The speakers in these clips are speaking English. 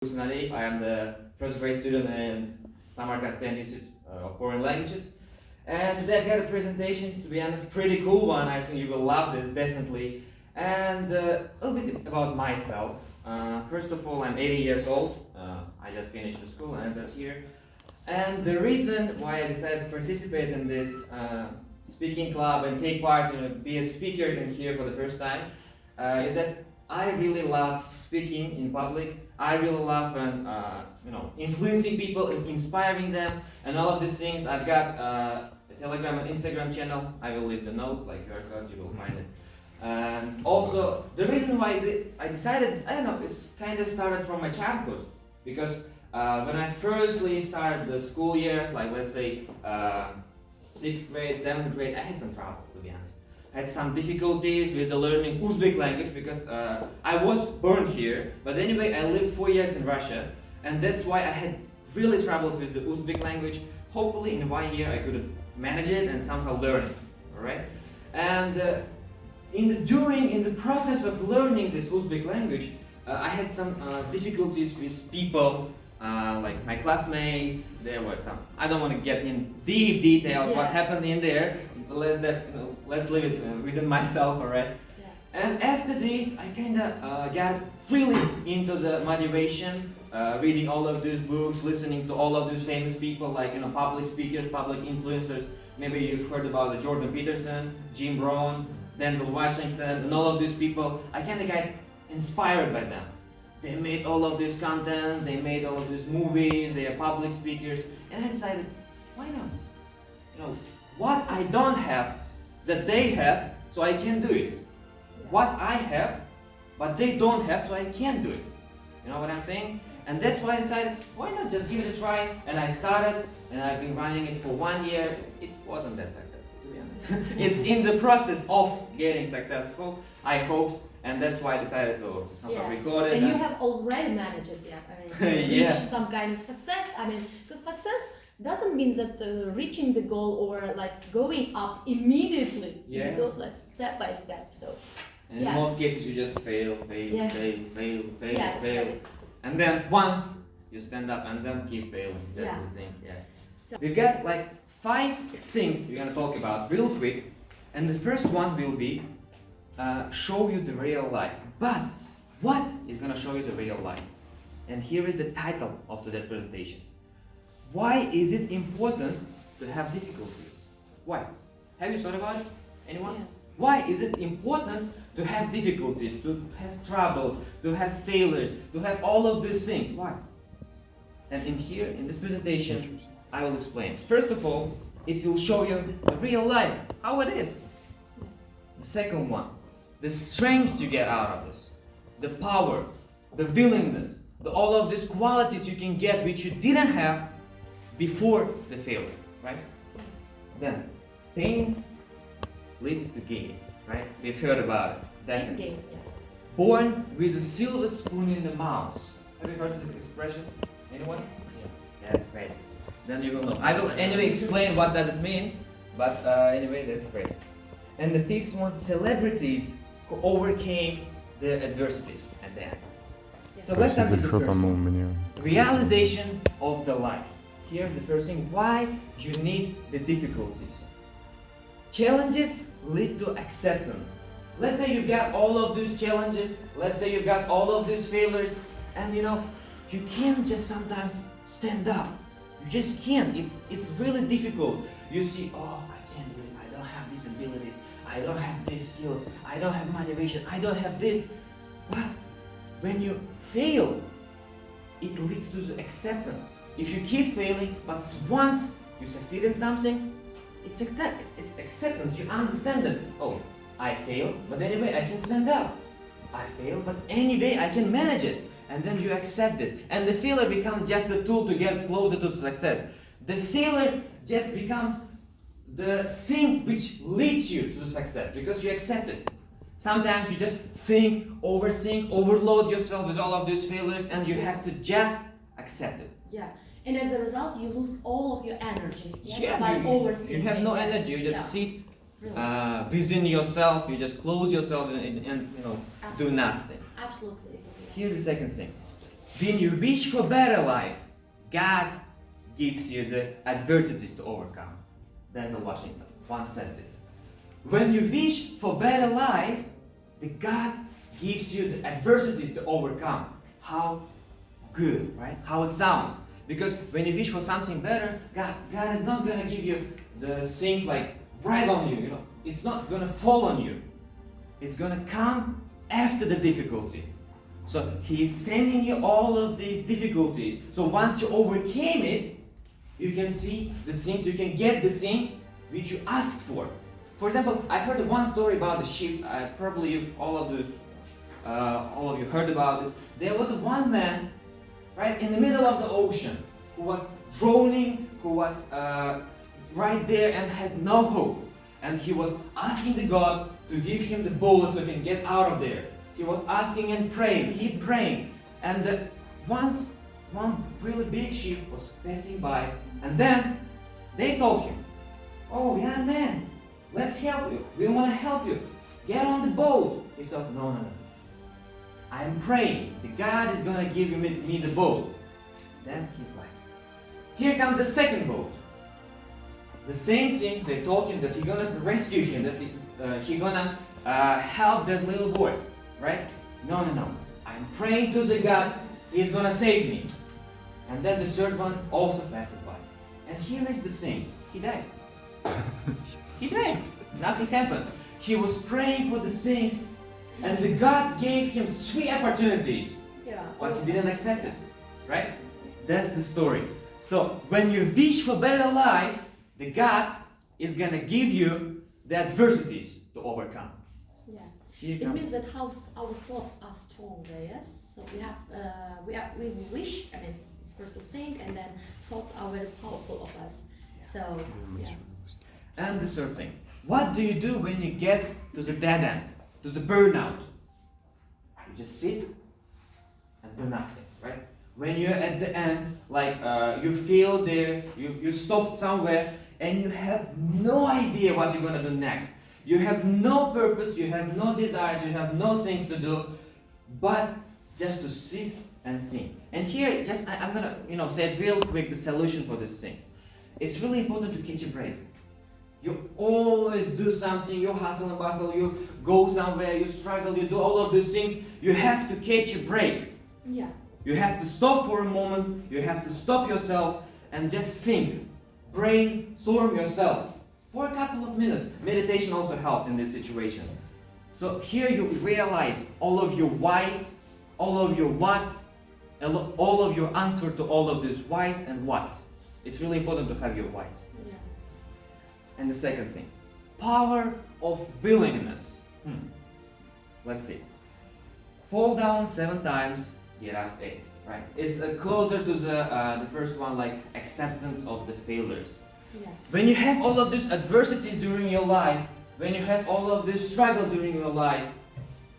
Personally, I am the first grade student in Samarkand State Institute of Foreign Languages. And today I've got a presentation, to be honest, pretty cool one. I think you will love this, definitely. And a little bit about myself. First of all, I'm 80 years old. I just finished the school and I'm here. And the reason why I decided to participate in this speaking club and take part, be a speaker in here for the first time, is that I really love speaking in public. I really love influencing people, inspiring them, and all of these things. I've got a Telegram and Instagram channel. I will leave the notes, like QR code, you will find it. And also, the reason why I decided, I don't know, it's kind of started from my childhood. Because when I firstly started the school year, like let's say 6th grade, 7th grade, I had some troubles, to be honest. I had some difficulties with the learning Uzbek language because I was born here, but anyway I lived 4 years in Russia, and that's why I had really troubles with the Uzbek language. Hopefully in 1 year I could manage it and somehow learn it, alright? And in the process of learning this Uzbek language, I had some difficulties with people, like my classmates. There were some, I don't want to get in deep details what happened in there. Let's leave it within myself, alright? Yeah. And after this, I kind of got really into the motivation, reading all of these books, listening to all of these famous people, like public speakers, public influencers. Maybe you've heard about the Jordan Peterson, Jim Rohn, Denzel Washington, and all of these people. I kind of got inspired by them. They made all of this content, they made all of these movies, they are public speakers, and I decided, why not? What I don't have, that they have, so I can do it. What I have, but they don't have, so I can do it. You know what I'm saying? And that's why I decided, why not just give it a try? And I started, and I've been running it for 1 year. It wasn't that successful, to be honest. It's in the process of getting successful, I hope. And that's why I decided to record it. And you have already managed it, reach some kind of success. Because success doesn't mean that reaching the goal or like going up immediately. It goes like step by step. So. And in most cases, you just fail. Right. And then once you stand up and then keep failing. That's the thing. Yeah. So we've got like 5 things we're gonna talk about real quick, and the first one will be show you the real life. But what is gonna show you the real life? And here is the title of today's presentation. Why is it important to have difficulties? Why? Have you thought about it? Anyone? Yes. Why is it important to have difficulties, to have troubles, to have failures, to have all of these things? Why? And in this presentation, I will explain. First of all, it will show you the real life, how it is. The second one, the strengths you get out of this, the power, the willingness, all of these qualities you can get which you didn't have before the failure, right? Then, pain leads to gain, right? We've heard about it, definitely. Gain, Born with a silver spoon in the mouth. Have you heard this expression? Anyone? Yeah, that's great. Then you will know. I will anyway explain what does it mean, but anyway, that's great. And the 5th one, celebrities who overcame their adversities at the end. So let's start with the first one. Realization of the life. Here's the first thing, why you need the difficulties. Challenges lead to acceptance. Let's say you've got all of these challenges, let's say you've got all of these failures, and you can't just sometimes stand up. You just can't. It's really difficult. You see, oh, I can't do it. I don't have these abilities. I don't have these skills. I don't have motivation. I don't have this. But when you fail, it leads to the acceptance. If you keep failing, but once you succeed in something, it's acceptance. You understand that, oh, I failed, but anyway, I can stand up. I failed, but anyway, I can manage it. And then you accept this. And the failure becomes just a tool to get closer to success. The failure just becomes the thing which leads you to success because you accept it. Sometimes you just overthink, overload yourself with all of these failures, and you have to just accept it. Yeah. And as a result, you lose all of your energy. By overthinking. You have no energy. You just sit within yourself. You just close yourself and do nothing. Absolutely. Here's the second thing. when you wish for better life, God gives you the adversities to overcome. Denzel Washington once said this. When you wish for better life, the God gives you the adversities to overcome. How good, right? How it sounds. Because when you wish for something better, God is not going to give you the things like right on you, you know. It's not going to fall on you. It's going to come after the difficulty. So He is sending you all of these difficulties. So once you overcame it, you can see the things, you can get the thing which you asked for. For example, I've heard one story about the ships. All of you heard about this. There was one man, right in the middle of the ocean, who was drowning, who was right there and had no hope. And he was asking the God to give him the boat so he can get out of there. He was asking and praying, keep praying. And once one really big ship was passing by, and then they told him, "Oh, young man, let's help you. We want to help you. Get on the boat." He said, No. I'm praying. The God is going to give me the boat. Then he cried. Here comes the second boat. The same thing, they told him that he's going to rescue him, that he's going to help that little boy. Right? No. I'm praying to the God. He's going to save me. And then the third one also passed by. And here is the thing. He died. He died. Nothing happened. He was praying for the things, and the God gave him 3 opportunities. Yeah. But he didn't accept it. Right? That's the story. So when you wish for better life, the God is going to give you the adversities to overcome. Yeah. It means that our thoughts are stronger, yes? So we wish, first to think, and then thoughts are very powerful of us. So, yeah. And the third thing, what do you do when you get to the dead end, to the burnout? You just sit and do nothing, right? When you're at the end, you feel there, you stopped somewhere, and you have no idea what you're going to do next. You have no purpose, you have no desires, you have no things to do, but just to sit and think. And here, I'm going to say it real quick, the solution for this thing. It's really important to catch a break. You always do something, you hustle and bustle, you go somewhere, you struggle, you do all of these things. You have to catch a break. Yeah. You have to stop for a moment, you have to stop yourself and just think. Brainstorm yourself for a couple of minutes. Meditation also helps in this situation. So here you realize all of your whys, all of your whats, and all of your answer to all of these whys and whats. It's really important to have your whys. Yeah. And the second thing, power of willingness. Let's see. Fall down 7 times, get up 8. Right? It's closer to the first one, like acceptance of the failures. Yeah. When you have all of these adversities during your life, when you have all of these struggles during your life,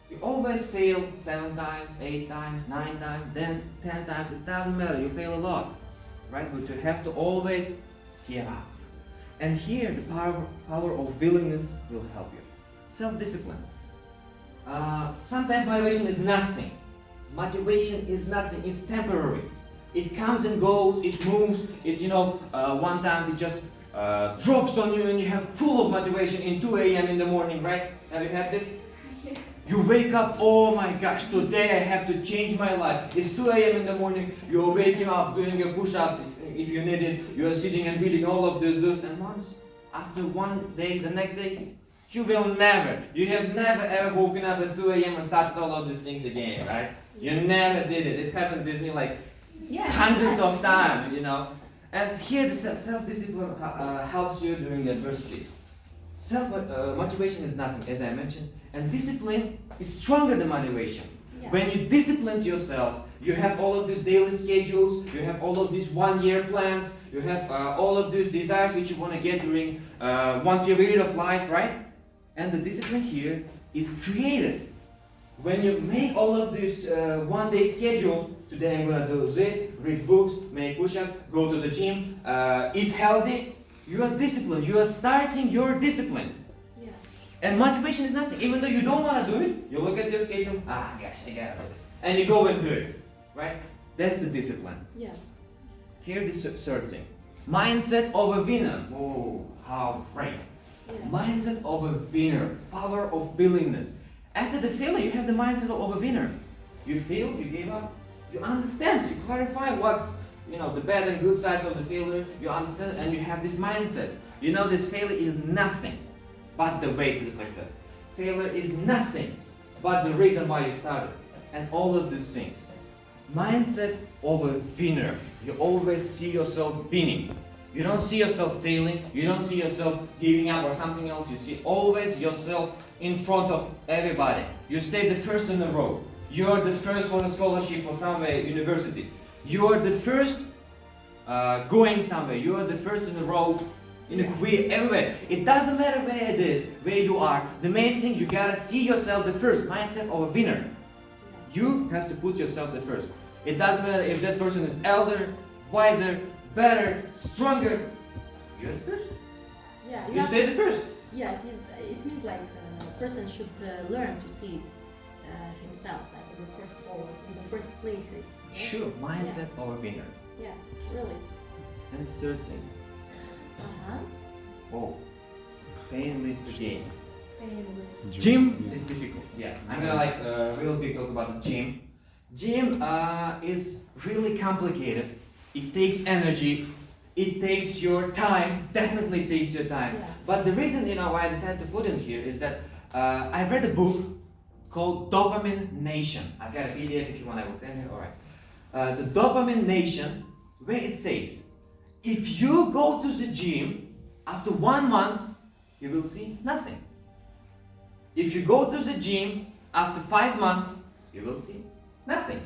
you always fail 7 times, 8 times, 9 times, then 10 times. It doesn't matter. You fail a lot, right? But you have to always get up. And here, the power of willingness will help you. Self-discipline. Sometimes motivation is nothing. Motivation is nothing. It's temporary. It comes and goes. It moves. One time it just drops on you, and you have full of motivation in 2 a.m. in the morning, right? Have you had this? You wake up, oh my gosh, today I have to change my life. It's 2 a.m. in the morning, you're waking up, doing your push-ups if you need it, you're sitting and reading all of this, and once, after one day, the next day, you have never ever woken up at 2 a.m. and started all of these things again, right? You never did it. It happened with me hundreds of times, And here the self-discipline helps you during the adversities. Motivation is nothing, as I mentioned, and discipline is stronger than motivation. Yeah. When you discipline yourself, you have all of these daily schedules, you have all of these 1-year plans, you have all of these desires which you want to get during one period of life, right? And the discipline here is created. When you make all of these one-day schedules, today I'm going to do this, read books, make push-ups, go to the gym, eat healthy, you are disciplined. You are starting your discipline. Yeah. And motivation is nothing. Even though you don't want to do it, you look at your schedule, gosh, I gotta do this. And you go and do it. Right? That's the discipline. Yeah. Here the third thing. Mindset of a winner. Oh, how great. Yeah. Mindset of a winner. Power of willingness. After the failure, you have the mindset of a winner. You fail, you give up, you understand, you clarify what's the bad and good sides of the failure, you understand, and you have this mindset. You know this failure is nothing but the way to the success. Failure is nothing but the reason why you started. And all of these things. Mindset of a winner. You always see yourself winning. You don't see yourself failing, you don't see yourself giving up or something else. You see always yourself in front of everybody. You stay the first in the row. You are the first for a scholarship for somewhere universities. You are the first going somewhere. You are the first in the row, in the career, everywhere. It doesn't matter where it is, where you are. The main thing, you gotta see yourself the first. Mindset of a winner. You have to put yourself the first. It doesn't matter if that person is elder, wiser, better, stronger. You're the first. Yeah. You stay the first. Yes, it means like a person should learn to see himself like in the first roles, in the first places. Yes? Sure, mindset of a winner. Yeah, really. And the third thing. Oh, painless to gain. Gym is difficult. Yeah, I'm gonna real quick talk about the gym. Gym is really complicated. It takes energy. It takes your time. Definitely takes your time. Yeah. But the reason why I decided to put in here is that I read a book called Dopamine Nation. I've got a PDF if you want. I will send it. All right. The Dopamine Nation, where it says, if you go to the gym after 1 month, you will see nothing. If you go to the gym after 5 months, you will see nothing.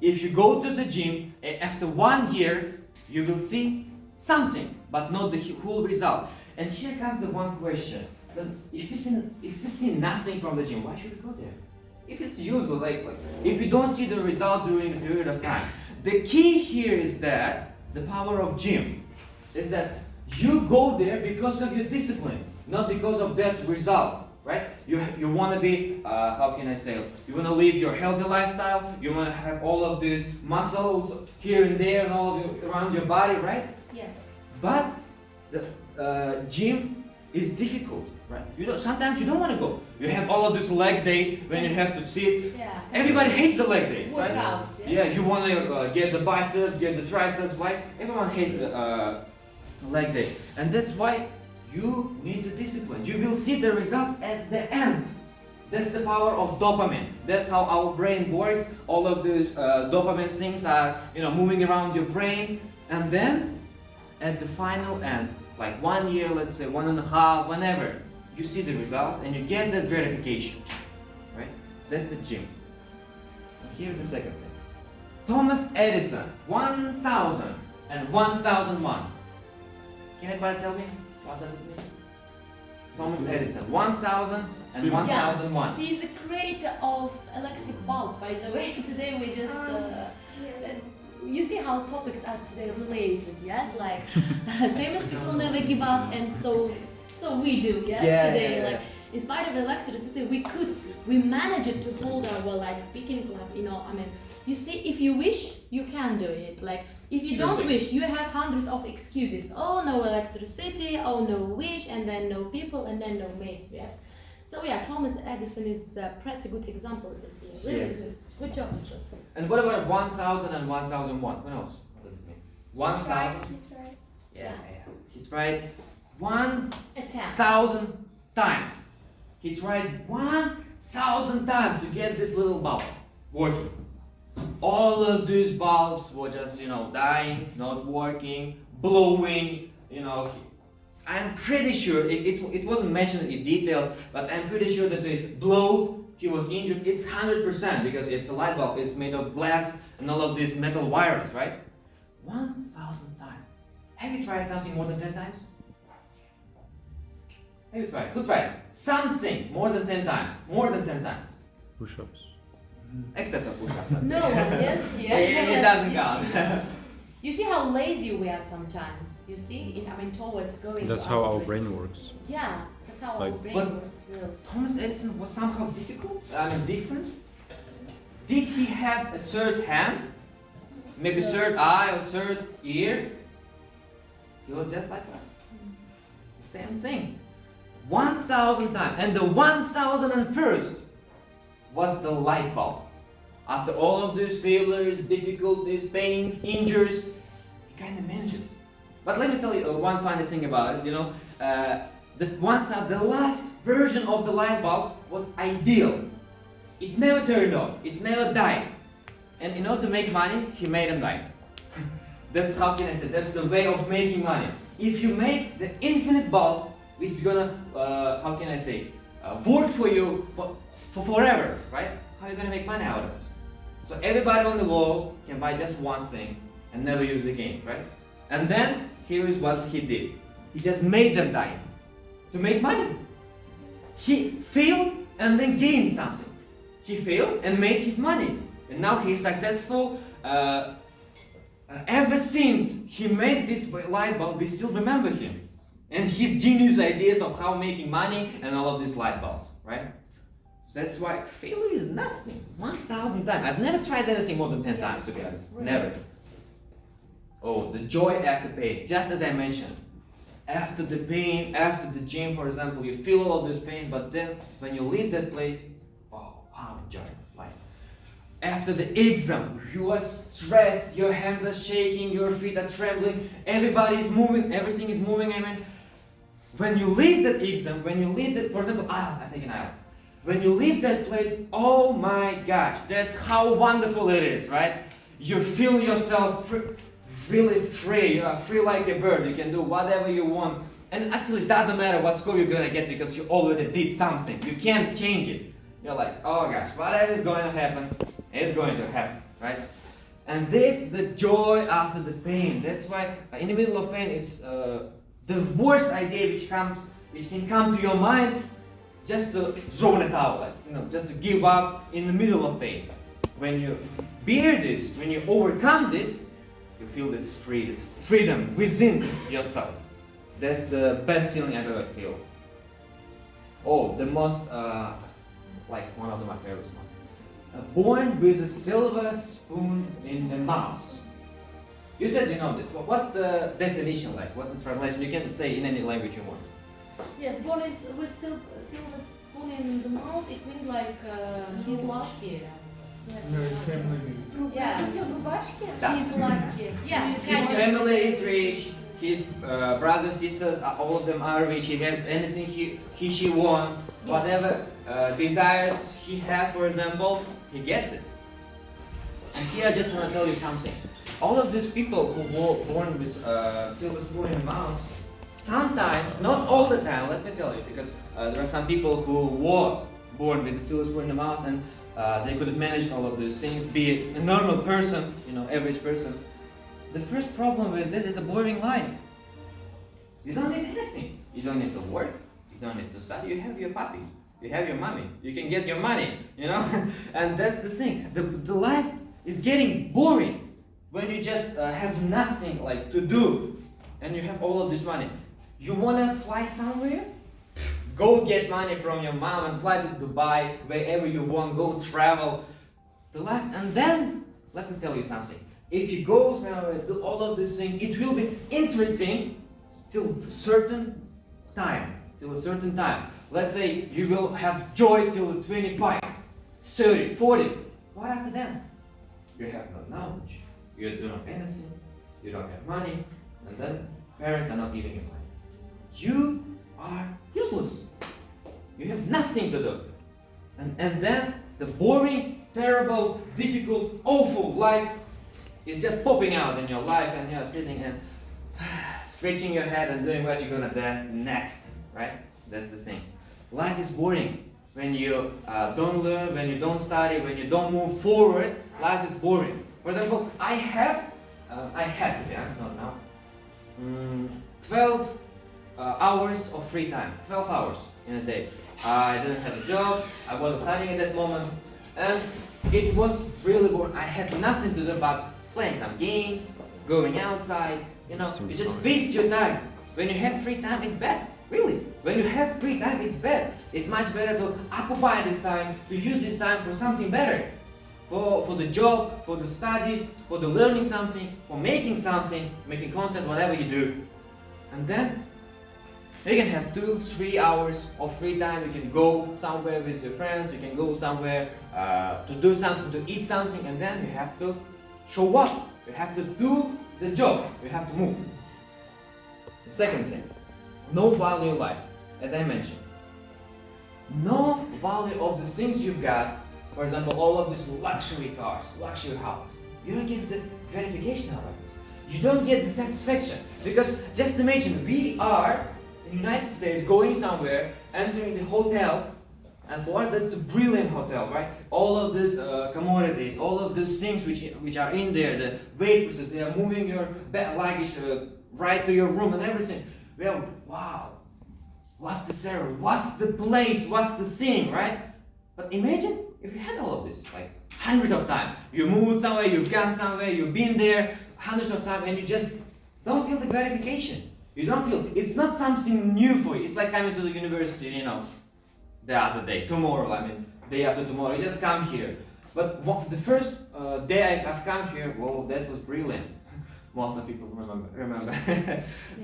If you go to the gym after 1 year, you will see something, but not the whole result. And here comes the one question. If you see nothing from the gym, why should you go there? If it's useful, like if you don't see the result during a period of time. The key here is that the power of gym is that you go there because of your discipline, not because of that result. Right? You want to be, how can I say, you want to live your healthy lifestyle, you want to have all of these muscles here and there and all of it around your body, right? Yes. But the gym is difficult, right? Sometimes you don't want to go. You have all of these leg days when you have to sit. Yeah. Everybody hates the leg days, right? Workouts, yes. Yeah, you want to get the biceps, get the triceps, right? Everyone hates the leg day. And that's why you need the discipline. You will see the result at the end. That's the power of dopamine. That's how our brain works. All of these dopamine things are, moving around your brain. And then, at the final end, like 1 year, let's say 1.5, whenever, you see the result and you get that gratification, right? That's the gym. And here's the second thing. Thomas Edison, 1000 and 1001. Can anybody tell me? What does it mean? Thomas Edison, 1000 and 1001. He is the creator of electric bulb, by the way. Today we just, you see how topics are today related, yes? Like, famous people never give up, and so we do, yes? Today, like, in spite of electricity, we managed to hold our, speaking club, you see, if you wish, you can do it. Like, if you don't wish, you have hundreds of excuses. Oh, no electricity, oh, no wish, and then no people, and then no mates, yes? So yeah, Thomas Edison is a pretty good example this year. Really good. Good job. And what about 1000 and 1001? Who knows? What does it mean? 1000? He tried. Yeah. He tried 1000 times. He tried 1000 times to get this little bulb working. All of these bulbs were just, dying, not working, blowing, I'm pretty sure, it wasn't mentioned in details, but I'm pretty sure that the blow, he was injured, it's 100% because it's a light bulb, it's made of glass and all of these metal wires, right? 1000 times. Have you tried something more than 10 times? Have you tried? Who tried? Something more than 10 times. More than 10 times. Push-ups. Except a push-up. No, yes. It doesn't count. You see how lazy we are sometimes. You see, towards going. That's how our brain works. Yeah, that's how our brain works. Really. Thomas Edison was somehow different. Did he have a third hand? maybe third eye or third ear. He was just like us. Same thing. 1,000 times. And the 1,001st was the light bulb. After all of these failures, difficulties, pains, injuries, he kind of managed it. But let me tell you one funny thing about it. The last version of the light bulb was ideal. It never turned off. It never died. And in order to make money, he made them die. That's how can I say? That's the way of making money. If you make the infinite bulb, which is gonna, how can I say, work for you for forever, right? How are you gonna make money out of it? So everybody on the wall can buy just one thing and never use it again, right? And then here is what he did. He just made them die to make money. He failed and then gained something. He failed and made his money, and now he is successful. Ever since he made this light bulb, we still remember him and his genius ideas of how making money and all of these light bulbs, right? So that's why failure is nothing. 1,000 times. I've never tried anything more than 10 times, to be honest. Right. Never. Oh, the joy after pain. Just as I mentioned, after the pain, after the gym, for example, you feel all of this pain, but then when you leave that place, oh, how enjoy life. After the exam, you are stressed, your hands are shaking, your feet are trembling, everybody is moving, everything is moving. I mean, when you leave that exam, when you leave that, for example, IELTS, I take an IELTS. When you leave that place, oh my gosh, that's how wonderful it is, right? You feel yourself really free. You are free like a bird. You can do whatever you want. And it actually doesn't matter what score you're gonna get because you already did something. You can't change it. You're like, oh gosh, whatever is going to happen, is going to happen, right? And this is the joy after the pain. That's why in the middle of pain, it's the worst idea which can come to your mind, just to throw in a towel, like, just to give up in the middle of pain. When you bear this, when you overcome this, you feel this freedom within yourself. That's the best feeling I've ever feel. Oh, the most, like one of my favorites one. Born with a silver spoon in the mouth. You said you know this. What's the definition like? What's the translation? You can say in any language you want. Yes, born with silver spoon in the mouth, it means like he's lucky. Yeah, he's lucky. Yeah, his family is rich. His brothers, sisters, all of them are rich. He has anything she wants. Whatever desires he has, for example, he gets it. And here I just want to tell you something. All of these people who were born with silver spoon in the mouth, sometimes, not all the time, let me tell you, because there are some people who were born with a silver spoon in the mouth and they couldn't manage all of these things, be a normal person, average person. The first problem with this is a boring life. You don't need anything. You don't need to work. You don't need to study. You have your puppy. You have your mommy. You can get your money, And that's the thing. The life is getting boring when you just have nothing like to do and you have all of this money. You want to fly somewhere? Go get money from your mom and fly to Dubai, wherever you want. Go travel. The life, and then, let me tell you something. If you go somewhere, do all of these things, it will be interesting till a certain time. Let's say you will have joy till 25, 30, 40. What after that? You have no knowledge. You don't know anything. You don't have money. And then parents are not giving you money. You are useless. You have nothing to do. And then the boring, terrible, difficult, awful life is just popping out in your life, and you're sitting and scratching your head and doing what you're gonna do next, right? That's the thing. Life is boring. When you don't learn, when you don't study, when you don't move forward, life is boring. For example, I had, to be honest, not now, 12 hours of free time, 12 hours in a day. I didn't have a job, I wasn't studying at that moment, and it was really boring. I had nothing to do but playing some games, going outside, you just waste your time. When you have free time, it's bad, really. When you have free time, it's bad. It's much better to occupy this time, to use this time for something better. for the job, for the studies, for the learning something, for making something, making content, whatever you do. And then you can have 2-3 hours of free time. You can go somewhere with your friends, you can go somewhere to do something, to eat something, and then you have to show up. You have to do the job. You have to move. The second thing, no value in life, as I mentioned. No value of the things you've got. For example, all of these luxury cars, luxury house. You don't get the gratification out of this. You don't get the satisfaction. Because just imagine, we are in the United States going somewhere, entering the hotel, and for us that's the brilliant hotel, right? All of these commodities, all of these things which are in there, the waitresses, they are moving your luggage right to your room and everything. Well, wow, what's the ceremony, what's the place, what's the scene, right? But imagine if you had all of this, like hundreds of times. You moved somewhere, you've gone somewhere, you've been there hundreds of times, and you just don't feel the gratification. You don't feel, it's not something new for you. It's like coming to the university, you know, the other day, tomorrow, day after tomorrow, you just come here. But the first day I've come here, whoa, that was brilliant. Most of people remember.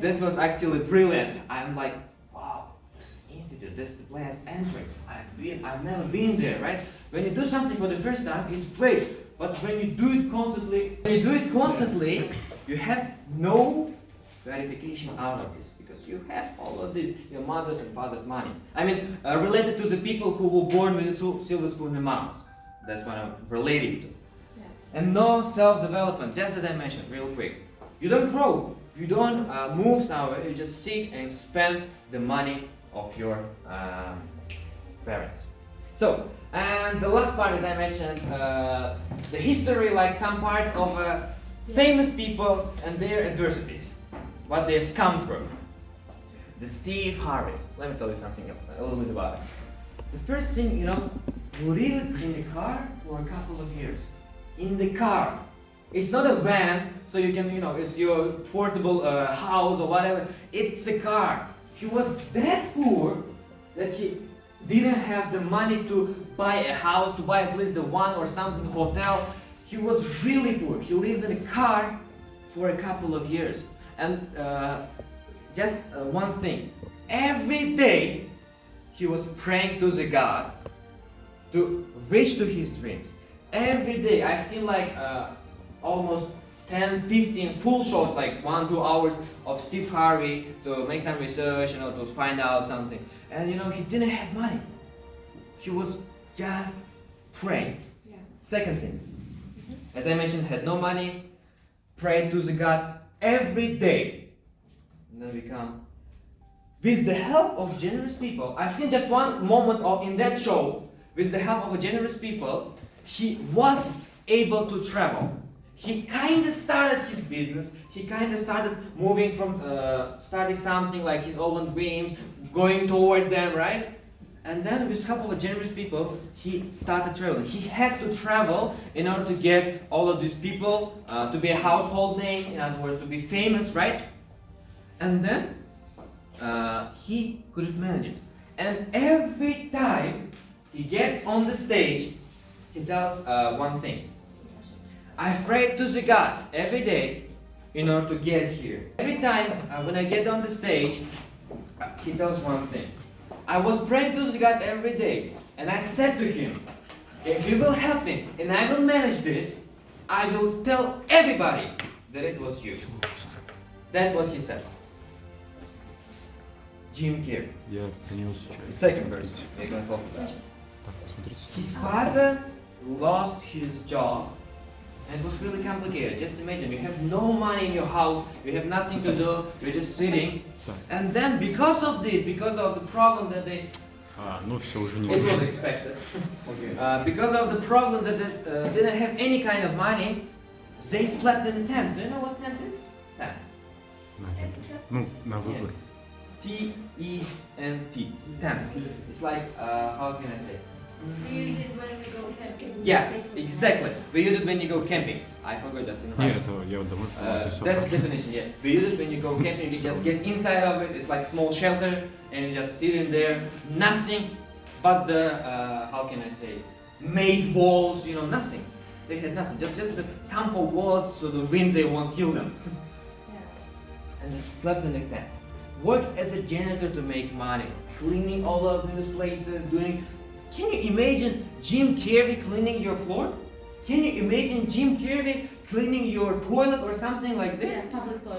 That was actually brilliant. I'm like, wow, this institute, this is the place entering. I've never been there, right? When you do something for the first time, it's great. But when you do it constantly, you have no gratification out of this, because you have all of this, your mother's and father's money. Related to the people who were born with a silver spoon in their mouths. That's what I'm relating to. Yeah. And no self-development, just as I mentioned, real quick. You don't grow, you don't move somewhere, you just sit and spend the money of your parents. So, and the last part, as I mentioned, the history, like some parts of famous people and their adversities, what they've come through. The Steve Harvey. Let me tell you something a little bit about it. The first thing, you lived in the car for a couple of years. In the car. It's not a van, so you can, it's your portable house or whatever. It's a car. He was that poor that he didn't have the money to buy a house, to buy at least the one or something hotel. He was really poor. He lived in a car for a couple of years. And just one thing, every day he was praying to the God to reach to his dreams. Every day. I've seen almost 10, 15 full shows, like 1-2 hours of Steve Harvey to make some research, to find out something. And he didn't have money. He was just praying. Yeah. Second thing, as I mentioned, had no money, prayed to the God every day. And then we come with the help of generous people. I've seen just one moment in that show. With the help of generous people, he was able to travel. He kind of started his business. He kind of started moving from starting something like his own dreams, going towards them, right? And then with the help of generous people, he started traveling. He had to travel in order to get all of these people to be a household name, in other words, to be famous, right? And then he couldn't manage it. And every time he gets on the stage, he tells one thing. I've prayed to the God every day in order to get here. Every time when I get on the stage, he tells one thing. I was praying to the God every day, and I said to him, if you will help me and I will manage this, I will tell everybody that it was you. That's what he said. Jim Carrey. Yes, the second person we're going to talk about. His father lost his job, and it was really complicated. Just imagine, you have no money in your house, you have nothing to do, you're just sitting. And then because of this, because of the problem that they... it was expected. Because of the problem that they didn't have any kind of money, they slept in a tent. Do you know what tent is? Tent. T-E-N-T. Tent. It's like, how can I say? We use it when we go camping. Yeah, exactly. We use it when you go camping. I forgot that in Russian. That's the definition, yeah. We use it when you go camping, you just get inside of it, it's like small shelter, and you just sit in there, nothing but the, how can I say, made walls, nothing. They had nothing, just the sample walls so the wind they won't kill them. Yeah. And they slept in the tent. Worked as a janitor to make money, cleaning all of these places, doing. Can you imagine Jim Carrey cleaning your floor? Can you imagine Jim Carrey cleaning your toilet or something like this? Yeah, public toilet.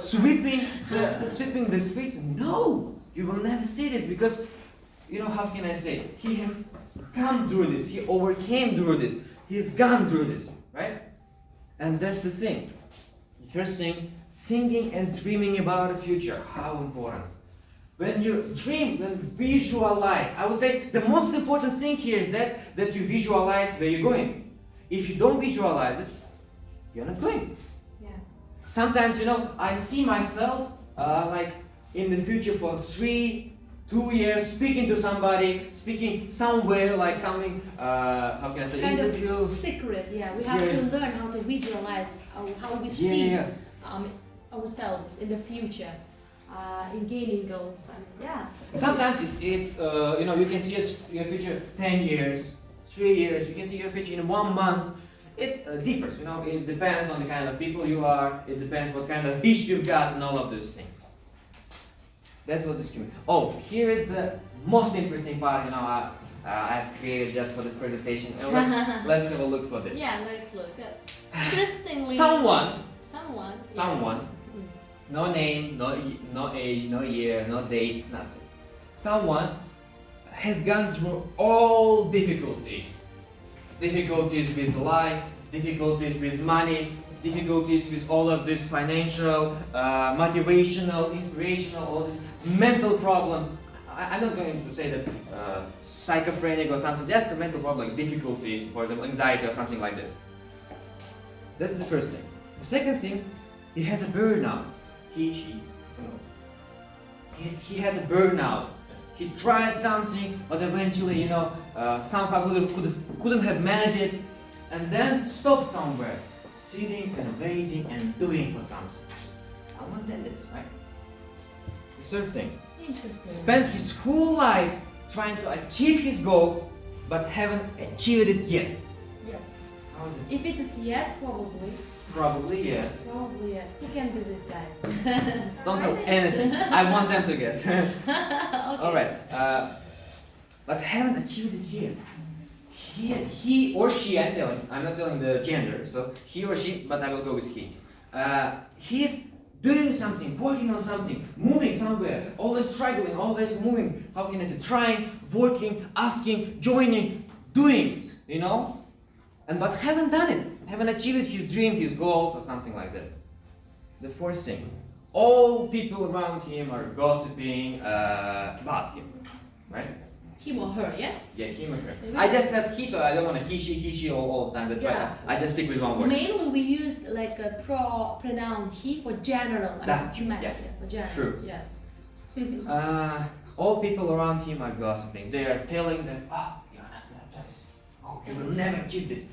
Sweeping the streets? No, you will never see this because, you know, how can I say? He has come through this. He overcame through this. He's gone through this, right? And that's the thing. The first thing, singing and dreaming about the future. How important. When you dream, when visualize. I would say the most important thing here is that you visualize where you're going. If you don't visualize it, you're not going. Yeah. Sometimes, you know, I see myself like in the future for 2 years speaking to somebody, speaking somewhere, like something, how can I say, Kind interview. of secret, yeah. We have to learn how to visualize how we see ourselves in the future, in gaining goals. I mean, yeah. Sometimes it's you know, you can see your future 10 years, 3 years, you can see your future in 1 month. It differs, you know, it depends on the kind of people you are, it depends what kind of wish you've got and all of those things. That was the scheme. Oh, here is the most interesting part, you know, I've created just for this presentation. Let's have a look for this. Yeah, let's look. Interestingly. Someone, Yes. no name, no age, no year, no date, nothing. Someone has gone through all difficulties. Difficulties with life, difficulties with money, difficulties with all of this financial, motivational, inspirational, all this mental problems. I'm not going to say that schizophrenic or something, just a mental problem, like difficulties, for example, anxiety or something like this. That's the first thing. The second thing, he had a burnout. She, who knows? He had a burnout. He tried something, but eventually, you know, somehow couldn't have managed it, and then stopped somewhere, sitting and waiting and doing for something. Someone did this, right? The third thing, Interesting. spent his whole life trying to achieve his goals, but haven't achieved it yet. Yes. How is If it is yet, probably. Probably, yeah. Probably yet. Who can be this guy? Don't tell anything. I want them to guess. Okay. All right. But haven't achieved it yet. He or she, I'm not telling the gender, so he or she, but I will go with he. He is doing something, working on something, moving somewhere, always struggling, always moving. How can I say? Trying, working, asking, joining, doing, you know? And but haven't done it, haven't achieved his dream, his goals, or something like this. The fourth thing, all people around him are gossiping about him, right? Him or her, yes? Yeah, him or her. Maybe. I just said he, so I don't want to he, she all the time. That's Yeah. why I just stick with one word. Mainly we use like a pronoun he for general, I mean, That, humanity, yeah. for general. True. Yeah. All people around him are gossiping. They are telling that, oh, you're not gonna do this. Oh, you will never achieve this.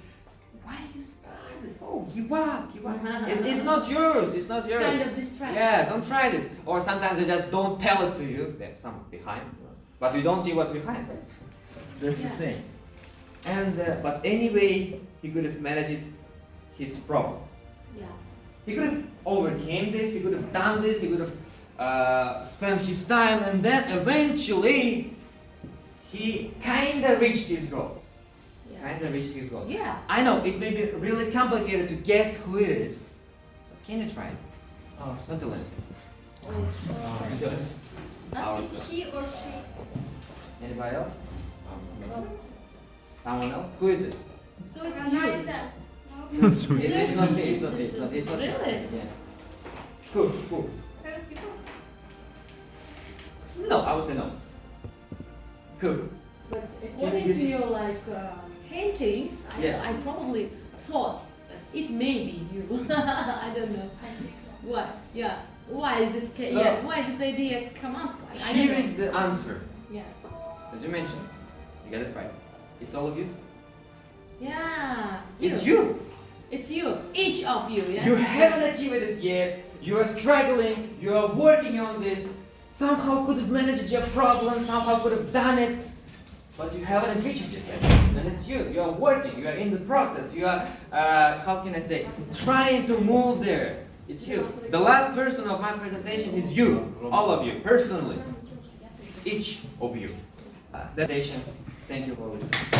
Why you started? Oh, give up. It's not yours. It's not It's yours. kind of distraction. Yeah, don't try this. Or sometimes they just don't tell it to you. There's some behind, but we don't see what's behind. Right? That's the Yeah. thing. And but anyway, he could have managed his problem. Yeah. He could have overcame this. He could have done this. He could have spent his time, and then eventually, he kinda reached his goal. Yeah. Kinda reached his goal. Yeah. I know it may be really complicated to guess who it is. But can you try it? Oh, Don't tell anything. Oh, so. Because It's he or she. anybody else? Someone else? Who is this? So it's Ronaldo. you. No. It's not me. It's not me. It's not me. Really? Yeah. Who? Famous people. No, I would say no. Who? But according to your like paintings, Yeah. I probably thought that it may be you. I don't know. I think so. Why? Yeah. Why is this? So- Why is this idea come up? I don't Here know. is the answer. Yeah. As you mentioned, you get it right. It's all of you. Yeah. It's you. It's you. Each of you. Yes. You haven't achieved it yet. You are struggling. You are working on this. Somehow could have managed your problem. Somehow could have done it. but you haven't reached it yet. And it's you. You are working. You are in the process. You are, how can I say, trying to move there. It's you. The last person of my presentation is you. All of you, personally. Each of you. Thank you for listening.